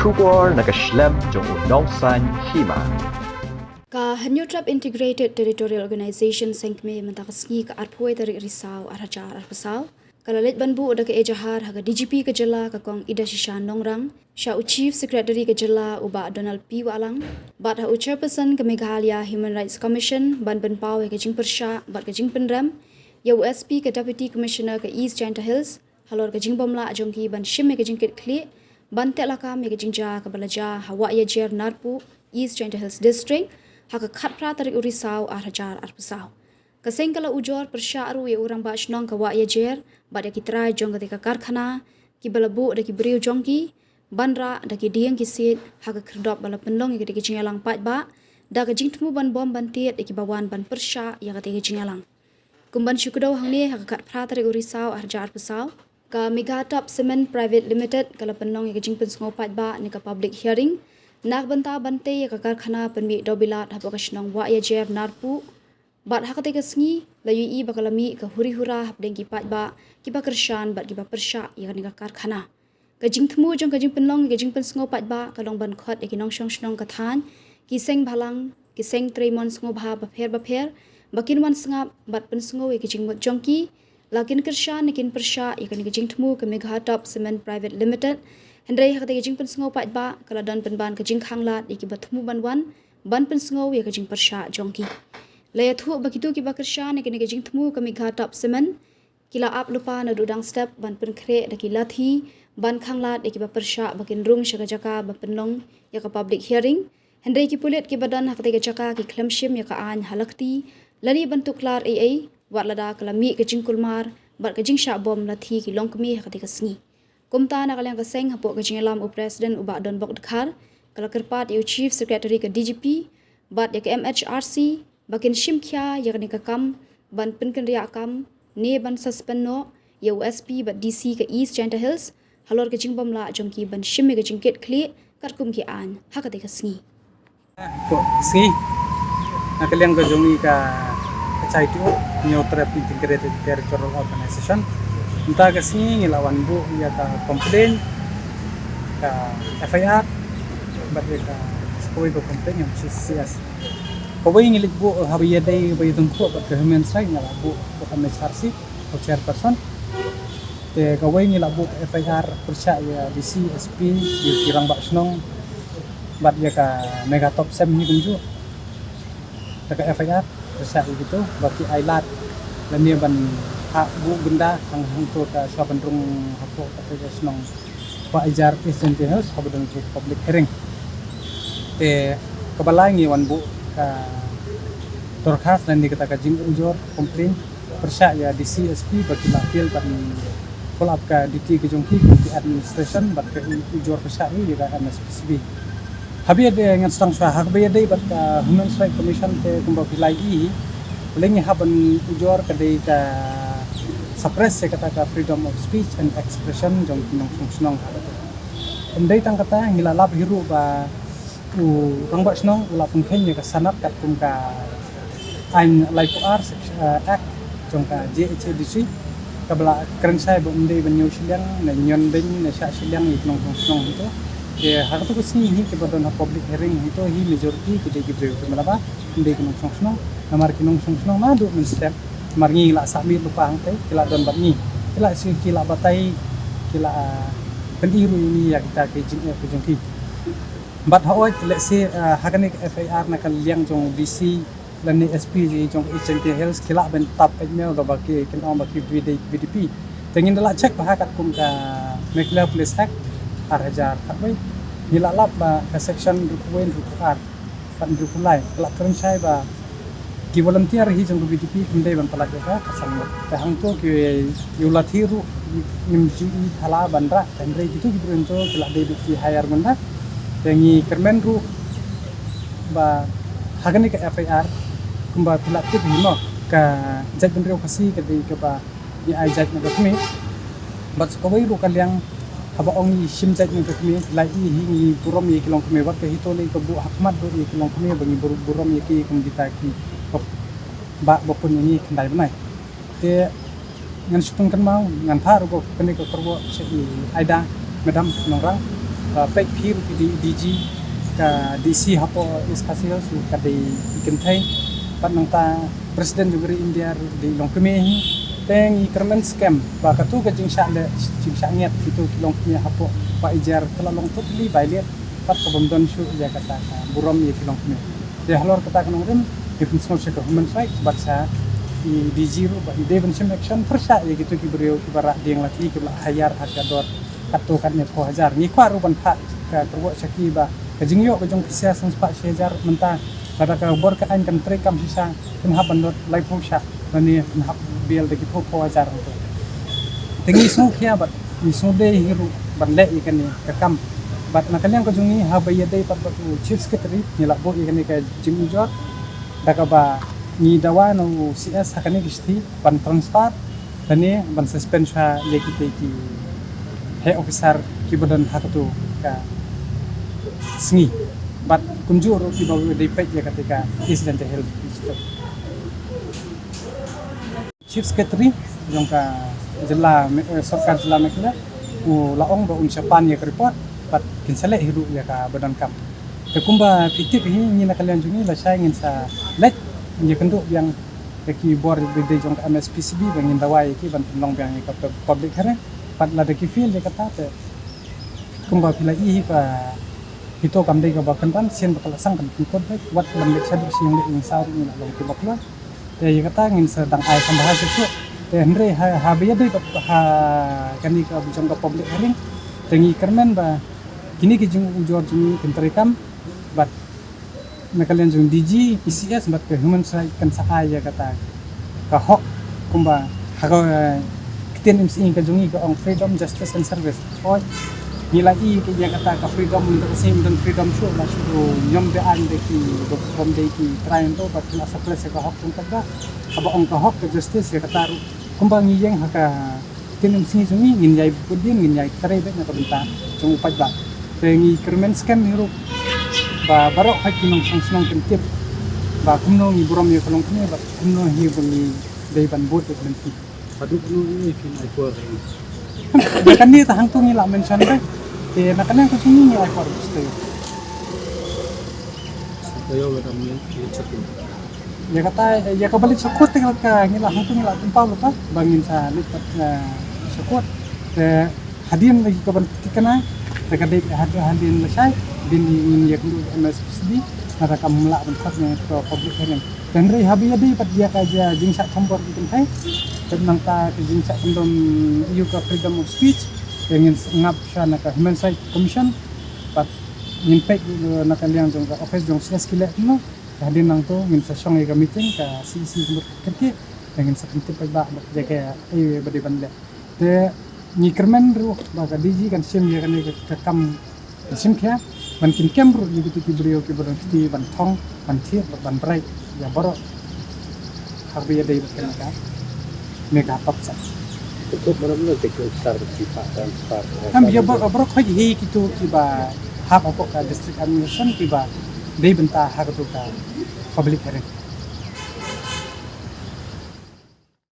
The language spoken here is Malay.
Shubor nakaslem jong unongsan hima. Ka Hanyutrap Integrated Territorial Organization sengkme mentakasngi ka arpoi dari Risau arhajar arpasau. Kalalit banbu udah ke ejahar haga DGP ke Jela ka kong Ida Shishan Nongrang, Sya Chief Secretary ke Jela uba Donald P. Walang, bat ha Chairperson ke Meghalaya Human Rights Commission ban penpau ke Jing Persya bat ke Jing Penram, ya USP ke Deputy Commissioner ke East Chanta Hills, halor ke Jing Bomla jongki ban shim ke Jing Kit Kli, ban telaka ke Jing Ja ke Balaja hawa ya jer Narpu East Chanta Hills District, haka khatpra tarik Risau arhajar arpasau. Kaseng kala ujor persyaru ya orang ba shnong ka wa ya jer ba ki try jong ka karkhana ki balabu da ki briu jongki banra da ki dieng ki sit haka kerdop bala pendong ki jingalang pat ba da ka jingtmu ban bom ban tiet ki bawan ban persya ya ka jingalang kumban syukudo hangni haka khatpra tarik Risau arhajar arpasau ka Megatop Cement Private Limited kala pendong ki jingpen sngo pat ba ni ka public hearing nak banta bante ya ka karkhana penmi dobilat ha ka shnong wa ya jer narpu bat hakate ka sngi layu i bakalami ka huri hura hapdeng ki pat ba ki ba kershan bat ki ba persya ya ka karkhana ka jingthmu jong ka jing penlong ka jing pen sngo pat ba ka long ban khot ki nong shong shnong ka than ki seng bhalang ki seng treimon sngo bha ba pher bakin wan sngap bat pen sngo ki jing mot jongki lakin kershan kin persya ya ka jingthmu ka Megatop Cement Private Limited Hendrai hakate ka jing pen sngo pat ba kala don pen ban ka jing khanglat ki ba thmu ban wan ban pen sngo ya ka jing persya jongki Laya thu bakitu ki bakersha ne kene jing thmu ka Megatop Cement kila ap lupa na dudang step ban pen kre da ki lathi ban khanglat ki ba persya bakin rung shaka jaka ba penlong ya ka public hearing hendai ki pulit ki badan hakate ka jaka ki klemshim ya ka an halakti lani bantuk lar aa wat lada kala mi ka jing kulmar bat ka jing sha bom lathi ki longkmi hakate ka sngi kumta na kalyang ka seng hapo ka jing alam u president uba don bok dekhar kala kerpat yu chief secretary ka DGP bat ya ka MHRC bakin shimkya yakni ka kam ban penken ria kam ne ban suspenno ya USP bat DC ka East Chanta Hills halor ka jingbom la jongki ban shimme ka jingket kli katkum ki an hakate ka sngi ko sngi nakaliang ka jongi ka chai tu Hanyutrap Integrated Territorial Organization unta ka sngi ngilawan bu ya ka complain ka FIR bat ka skoi ko complain yang CS Kawai ngilik bu habiya day bayi tungku bat ke human rights ngala bu ko MHRC ko chairperson te kawai ngila bu FIR persya ya DC SP di kirang bak snong bat ya ka Megatop Sem ni kunju ta ka FIR persya gitu baki ailat dan dia ban hak bu benda hang tu ka swa pendrung hapo ka snong pa ajar East Hills habdan public hearing te kabalangi wan bu Torkas dan dikata ka jing ujor komplain persya ya DC SP bagi lafil tan follow up ka DT ke jongki di administration bat ke ujor persya ni juga MSPCB habi ada ngan stang swa hak be dai bat ka Human Rights Commission te kumba lagi lengi haban ujor ka dai ka suppress se kata ka freedom of speech and expression jong nong snong endai tang kata ngilalap hiru ba rang bak snong ula pungkhen ka sanat kat kum ka an like R act jong ka JHDC ka bala keren sai bo ndei banyo silang na nyon ben na sha silang nong snong itu ke har tu kusi hi ke bodon public hearing itu hi majority ke de gibre to malaba ndei nong snong namar ki nong snong ma do min step mar ngi la sabit lupa hang te kila don bat ni kila si kila batai kila pendiru ini ya kita ke jongki But how let's say hakani FIR na kaliang jong DC lan ni SP jong East Chanta Hills kila ben top email do baki kin on baki BDP tengin dala check bah kat kum ka Maclear Police Act arhajar katway nilalap ba ka section rukuin rukar pan rukulai kala keren sai ba ki volunteer hi jong BDP kundai ban palak ka kasang ta hang to ki yulathiru nimji thala bandra tendre gitu gibrento kala de ki hire banda Tengi kermen ru ba hagani ka FIR kumba pilatip himo ka jat benrio kasi ka di ka ba di ai jat na kami bat kawai ru kalyang haba ong sim jat na kami lai hi burom ye kilong kami wat ka hitole ka bu hakmat do ye kilong kami bangi burom ye ki kum kita ki ba bopun ni kendai banai te ngan sutung kan mau ngan par go kani ka korbo se aida madam nongrang pek phir di DG ka DC hapo iskasio su ka di ikentai pat nangta presiden juga India di longkeme teng ikermen scam ba katu ka jingsha le jingsha nget itu longkeme hapo pa ijar telalong totally violate pat kabomdon su ya kata burom ye longkeme de halor kata kanong different social human rights but sa di DG ru ba ide bensim action persa ya gitu ki beriau ki barak diang lati ki hayar harga dor katu kan ne 1000 ni kwa ru ban pha ka kerwo saki ba kajingyo kajong kisah sengspa sejar mentah pada ka bor ka an kan trekam sisa kan haban dot lai phusha ni hab biel de ki pho ajar to tengi so khia bat ni so de hiru ban le ikan ni ka kam bat na kalian kajungi habaya de pat tu chief secretary ni la bo ikan ni ka jing jor daka ba ni dawa no CS hakani kisti ban transfer dan ni ban suspend sha le ki te ki head officer ki badan hakatu ka sengi bat kunjur ki bawa di pek ya ketika incident health chief secretary yang ka jela sarkar jela mekla laong ba unsapan ya report bat kinsale hiru ya ka badan kam ke kumba pitik hi ni na kalian jungi la saya ingin sa let ya kendu yang ki bor de jong MSPCB bangin dawai ki ban long bang ka public hare pat la de ki feel de kata te kumba pila i pa itu kam dei ka bakan tan sien bakal sang kan ko baik wat ban lek sadu sing lek ing saur ni long ki bakla te ya kata ngin sedang ai kan bahasa su te andre ha biya dei ha kani ka bujang ka public hearing tengi kermen ba kini ki jung ujor jung kenterekam bat nakalian jung DG PCS bat ke human rights kan sa ya kata ka hok kumba ha ka kiten MC ka jungi ka on freedom justice and service oi nilai ke dia kata ka freedom untuk sim dan freedom show la show nyom de an de ki from de ki try to but la sa place ka hok tungka aba on ka hok justice ya kata kumba ngiyeng ha ka kiten MC jungi ngin yai pudin ngin yai tare de na ka benta jung upaj ba tengi kermen scam hiru ba barok ha kinong sangsnong kentip ba kumno ni buram ye kolong kene ba kumno hi bungi dei ban bot de benti Padu ni kin ai por kan ni tahang tu ngila mention ba te nakana ko sini ni ai por stay tayo gadam ni chakin ya kata ya ka balik sokot te ka ngila hang tu ngila tumpau lupa bangin sa lipat sokot te hadian lagi ka ban tikana te ka dek hadian lesai bin ingin ya kundu MSPCB ada kamula bentak ni to public hearing dan rei habi ya di pat dia ka ja jingsa tombor bikin hai tentang ta jingsa kondom you ka freedom of speech ingin ngap sya na ka human rights commission pat impact na kalian jong ka office jong sia skile no hadin nang to ngin sa song ka meeting ka CC kerke ingin sa kentip ba jaga bade bande te ni kermen ru ba ka DG kan sim ya kan ka kam sim kya ban kin kemru ni gitu ki brio ki ban ti ban thong ban thir ban brai ya boro harbi ya dei kan ka mega top sa Tutup malam ni tekuk sar kita dan star. am ya boro khoi hi kitu ki ba hak apa ka district administration ki ba dei benta hak tu ka public hearing